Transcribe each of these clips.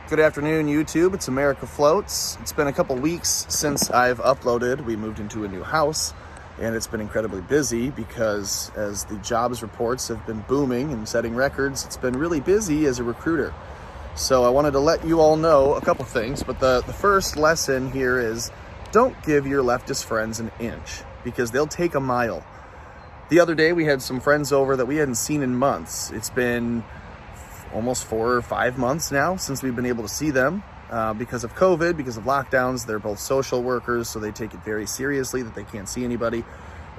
Good afternoon, YouTube. It's America Floats. It's been a couple weeks since I've uploaded. We moved into a new house, and it's been incredibly busy because as the jobs reports have been booming and setting records, it's been really busy as a recruiter. So I wanted to let you all know a couple things, but the first lesson here is don't give your leftist friends an inch because they'll take a mile. The other day we had some friends over that we hadn't seen in months. It's been almost 4 or 5 months now since we've been able to see them because of COVID, because of lockdowns. They're both social workers, so they take it very seriously that they can't see anybody.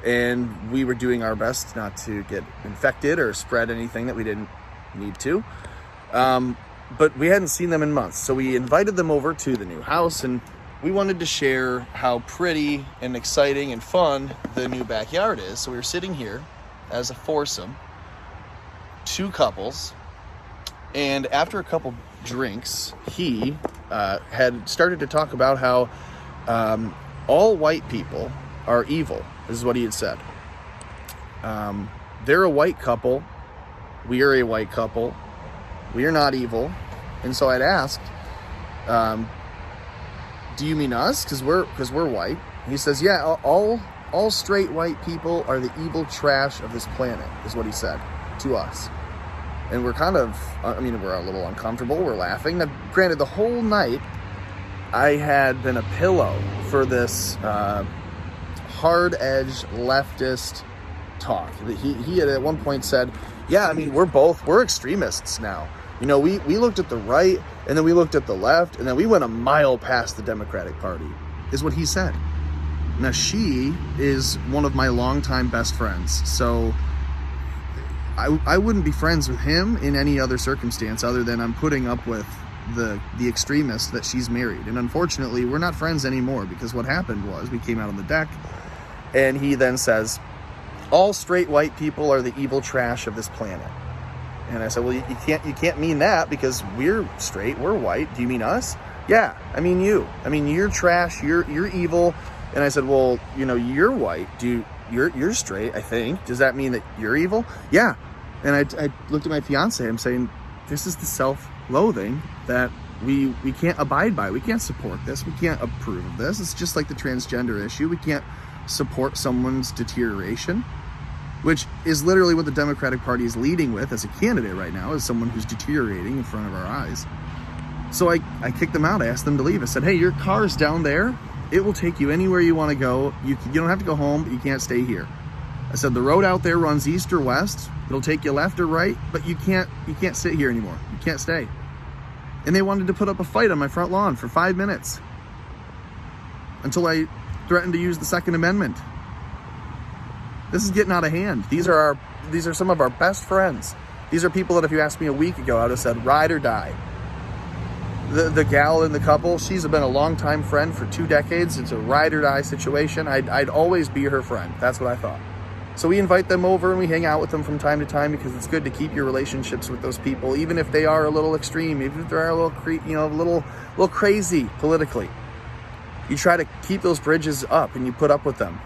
And we were doing our best not to get infected or spread anything that we didn't need to. But we hadn't seen them in months. So we invited them over to the new house, and we wanted to share how pretty and exciting and fun the new backyard is. So we were sitting here as a foursome, 2 couples. And after a couple drinks, he had started to talk about how all white people are evil. This is what he had said. They're a white couple. We are a white couple. We are not evil. And so I'd asked, do you mean us? Because we're white. And he says, yeah, all straight white people are the evil trash of this planet, is what he said to us. And we're kind of, we're a little uncomfortable. We're laughing. Now, granted, the whole night, I had been a pillow for this hard-edged leftist talk. He had at one point said, yeah, we're extremists now. You know, we looked at the right, and then we looked at the left, and then we went a mile past the Democratic Party, is what he said. Now, she is one of my longtime best friends, so I wouldn't be friends with him in any other circumstance other than I'm putting up with the extremist that she's married. And unfortunately, we're not friends anymore because what happened was we came out on the deck and he then says, all straight white people are the evil trash of this planet. And I said, well, you can't mean that because we're straight, we're white. Do you mean us? Yeah, I mean you. You're trash, you're evil. And I said, well, you're white. You're straight, I think. Does that mean that you're evil? Yeah. And I looked at my fiance. I'm saying, this is the self-loathing that we can't abide by. We can't support this. We can't approve of this. It's just like the transgender issue. We can't support someone's deterioration, which is literally what the Democratic Party is leading with as a candidate right now, is someone who's deteriorating in front of our eyes. So I kicked them out. I asked them to leave. I said, hey, your car's down there. It will take you anywhere you want to go. You don't have to go home, but you can't stay here. I said, the road out there runs east or west. It'll take you left or right, but you can't sit here anymore. You can't stay. And they wanted to put up a fight on my front lawn for 5 minutes until I threatened to use the Second Amendment. This is getting out of hand. These are some of our best friends. These are people that if you asked me a week ago, I would have said ride or die. The gal in the couple, she's been a longtime friend for 2 decades. It's a ride or die situation. I'd always be her friend. That's what I thought. So we invite them over and we hang out with them from time to time because it's good to keep your relationships with those people, even if they are a little extreme, even if they're a little little crazy politically. You try to keep those bridges up and you put up with them.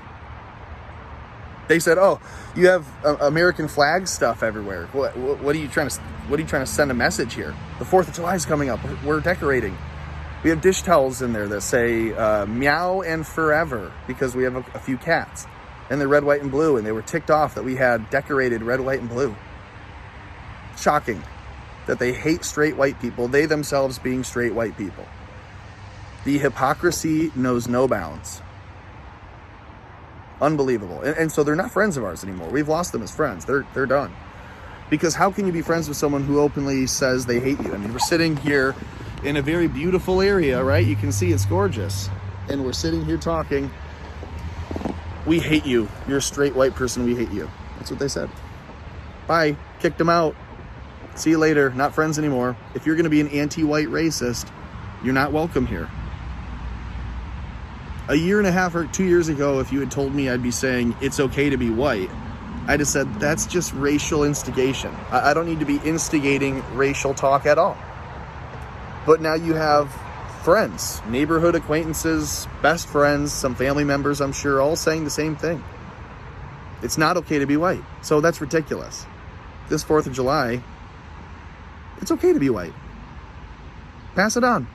They said, "Oh, you have American flag stuff everywhere. What are you trying to send a message here? The 4th of July is coming up. We're decorating. We have dish towels in there that say meow and forever because we have a few cats. And they're red, white, and blue. And they were ticked off that we had decorated red, white, and blue. Shocking that they hate straight white people, they themselves being straight white people. The hypocrisy knows no bounds. Unbelievable. And so they're not friends of ours anymore. We've lost them as friends. They're done. Because how can you be friends with someone who openly says they hate you? We're sitting here in a very beautiful area, right? You can see it's gorgeous. And we're sitting here talking. We hate you. You're a straight white person. We hate you. That's what they said. Bye. Kicked them out. See you later. Not friends anymore. If you're going to be an anti-white racist, you're not welcome here. A year and a half or 2 years ago, if you had told me I'd be saying it's okay to be white, I'd have said that's just racial instigation. I don't need to be instigating racial talk at all. But now you have friends, neighborhood acquaintances, best friends, some family members, I'm sure, all saying the same thing. It's not okay to be white. So that's ridiculous. This 4th of July, it's okay to be white. Pass it on.